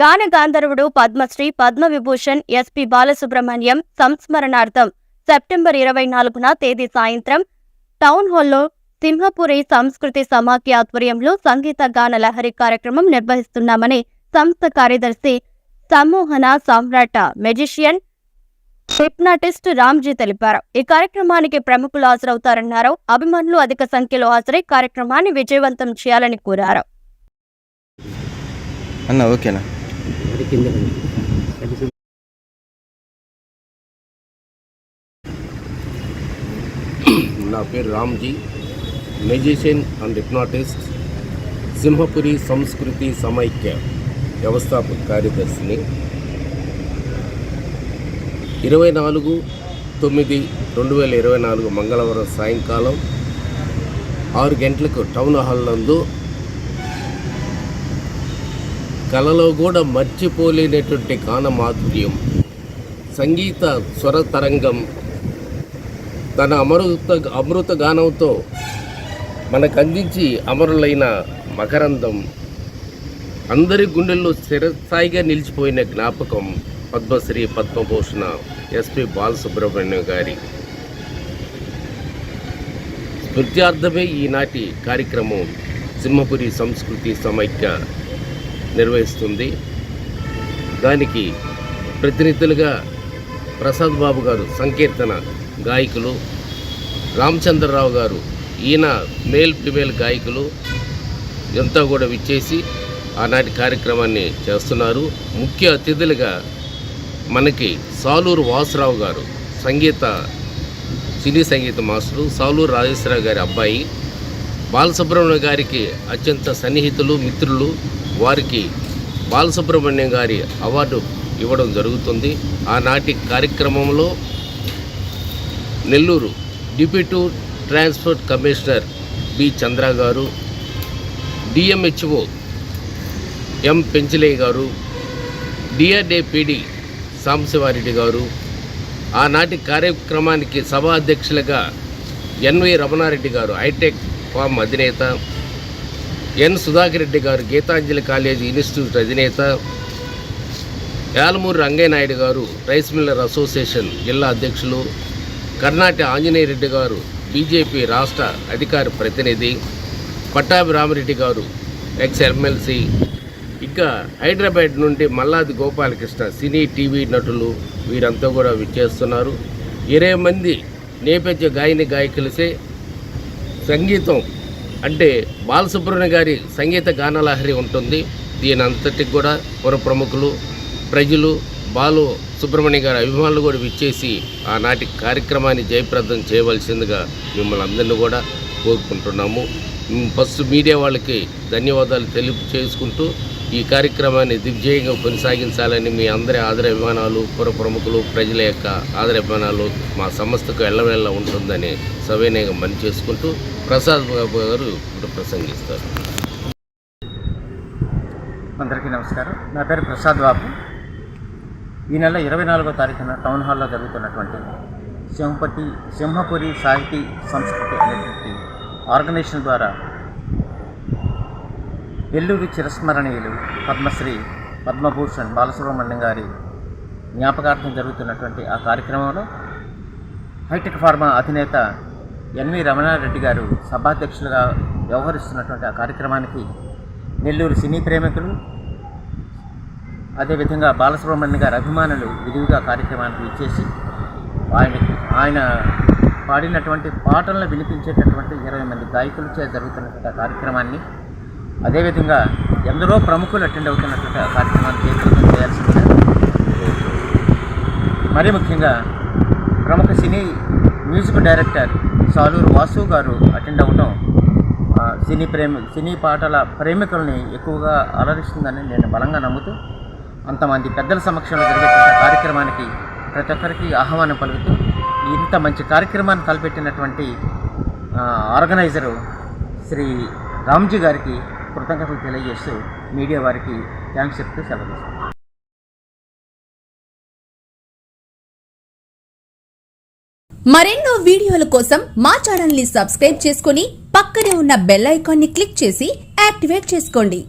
గాన గాంధర్వుడు Padmashri Padma Vibhushan SP Balasubrahmanyam సంస్మరణార్థం September 24న తేదీ సాయంత్రం టౌన్ హాల్లో సింహపురి సంస్కృతి సమాఖ్య ఆధ్వర్యంలో సంగీత గాన లహరి కార్యక్రమం నిర్వహిస్తున్నామని సంస్థ కార్యదర్శి సమ్మోహన సామ్రాట్ మెజిషియన్ హిప్నాటిస్ట్ రామ్జీ తెలిపారు. ఈ కార్యక్రమానికి ప్రముఖులు హాజరవుతారన్నారు. అభిమానులు అధిక సంఖ్యలో హాజరై కార్యక్రమాన్ని విజయవంతం చేయాలని కోరారు. నా పేరు Ramji, magician and hypnotist, Simhapuri సంస్కృతి సమైక్య వ్యవస్థాపక కార్యదర్శిని. 24/9/2024 మంగళవారం సాయంకాలం 6 గంటలకు టౌన్ హాల్ నందు కళలో కూడా మర్చిపోలేనటువంటి గాన మాధుర్యం, సంగీత స్వర తరంగం, తన అమృత గానంతో మనకు అందించి అమరులైన మకరందం, అందరి గుండెల్లో స్థిరస్థాయిగా నిలిచిపోయిన జ్ఞాపకం పద్మశ్రీ పద్మభూషణ ఎస్పి బాలసుబ్రహ్మణ్యం గారి స్మృత్యార్థమే ఈనాటి కార్యక్రమం సింహపురి సంస్కృతి సమైక్య నిర్వహిస్తుంది. దానికి ప్రతినిధులుగా ప్రసాద్ బాబు గారు సంకీర్తన గాయకులు, రామచంద్రరావు గారు ఈయన మేల్ ఫిమేల్ గాయకులు ఎంతో కూడా విచ్చేసి ఆనాటి కార్యక్రమాన్ని చేస్తున్నారు. ముఖ్య అతిథులుగా మనకి సాలూరు వాసురావు గారు సినీ సంగీత మాస్టరు, సాలూరు రాజేశ్వరరావు గారి అబ్బాయి, బాలసుబ్రహ్మణ్యం గారికి అత్యంత సన్నిహితులు, మిత్రులు. వారికి బాలసుబ్రహ్మణ్యం గారి అవార్డు ఇవ్వడం జరుగుతుంది. ఆనాటి కార్యక్రమంలో Nellore deputy transport commissioner B Chandra గారు, డిఎంహెచ్ఓ ఎం పెంచలయ్య గారు, డిఆర్డే పీడి సాంబశివారెడ్డి గారు, ఆనాటి కార్యక్రమానికి సభా అధ్యక్షులుగా ఎన్వి రమణారెడ్డి గారు హైటెక్ ఫార్మ్ అధినేత, ఎన్ సుధాకర్ రెడ్డి గారు గీతాంజలి కాలేజీ ఇన్స్టిట్యూట్ అధినేత, యాలమూరు రంగయ్యనాయుడు గారు రైస్ మిల్లర్ అసోసియేషన్ జిల్లా అధ్యక్షులు, కర్ణాటి ఆంజనేయ రెడ్డి గారు బీజేపీ రాష్ట్ర అధికార ప్రతినిధి, పట్టాభి రామరెడ్డి గారు ఎక్స్ ఎమ్మెల్సీ, ఇంకా హైదరాబాద్ నుండి మల్లాది గోపాలకృష్ణ సినీ టీవీ నటులు వీరంతా కూడా విచ్చేస్తున్నారు. 20 మంది నేపథ్య గాయకులసే సంగీతం అంటే బాలసుబ్రహ్మణ్యం గారి సంగీత గానలహరి ఉంటుంది. దీని అంతటికి కూడా పుర ప్రముఖులు, ప్రజలు, బాలు సుబ్రహ్మణ్యం గారి అభిమానులు కూడా విచ్చేసి ఆనాటి కార్యక్రమాన్ని జయప్రదం చేయవలసిందిగా మిమ్మల్ని అందరినీ కూడా కోరుకుంటున్నాము. ఫస్ట్ మీడియా వాళ్ళకి ధన్యవాదాలు చేసుకుంటూ ఈ కార్యక్రమాన్ని దిగ్విజయంగా కొనసాగించాలని మీ అందరి ఆదరాభిమానాలు, పుర ప్రముఖులు, ప్రజల యొక్క ఆదరాభిమానాలు మా సంస్థకు ఎల్లవేళ ఉంటుందని సవినయంగా మని చేసుకుంటూ ప్రసాద్ బాబు గారు ఇప్పుడు ప్రసంగిస్తారు. అందరికీ నమస్కారం. నా పేరు ప్రసాద్ బాబు. ఈ నెల 24వ తారీఖున టౌన్ హాల్లో జరుగుతున్నటువంటి సింహపురి సాహితీ సంస్కృతి అనేటువంటి ఆర్గనైజేషన్ ద్వారా నెల్లూరు చిరస్మరణీయులు పద్మశ్రీ పద్మభూషణ్ బాలసుబ్రహ్మణ్యం గారి జ్ఞాపకార్థం జరుగుతున్నటువంటి ఆ కార్యక్రమంలో హైటెక్ ఫార్మా అధినేత ఎన్వి రమణారెడ్డి గారు సభాధ్యక్షులుగా వ్యవహరిస్తున్నటువంటి ఆ కార్యక్రమానికి నెల్లూరు సినీ ప్రేమికులు, అదేవిధంగా బాలసుబ్రహ్మణ్యం గారి అభిమానులు విధిగా కార్యక్రమానికి ఇచ్చేసి ఆయన పాడినటువంటి పాటలను వినిపించేటటువంటి 20 మంది గాయకులచే జరుగుతున్నటువంటి ఆ కార్యక్రమాన్ని, అదేవిధంగా ఎందరో ప్రముఖులు అటెండ్ అవుతున్నటువంటి ఆ కార్యక్రమాన్ని జయప్రదం చేయాల్సిందిగా, మరీ ముఖ్యంగా ప్రముఖ మ్యూజిక్ డైరెక్టర్ సాలూరు వాసు గారు అటెండ్ అవ్వడం సినీ పాటల ప్రేమికుల్ని ఎక్కువగా అలరిస్తుందని నేను బలంగా నమ్ముతూ, అంతమంది పెద్దల సమక్షంలో జరిగేటువంటి కార్యక్రమానికి ప్రతి ఒక్కరికి ఆహ్వానం పలుకుతూ ఇంత మంచి కార్యక్రమాన్ని తలపెట్టినటువంటి ఆర్గనైజరు శ్రీ రామ్జీ గారికి కృతజ్ఞతలు తెలియజేస్తూ మీడియా వారికి థ్యాంక్స్ చెప్తూ సెలవు తీసుకుంటాను. మరెన్నో వీడియోల కోసం మా ఛానల్ ని సబ్స్క్రైబ్ చేసుకుని పక్కనే ఉన్న బెల్ ఐకాన్ ని క్లిక్ చేసి యాక్టివేట్ చేసుకోండి.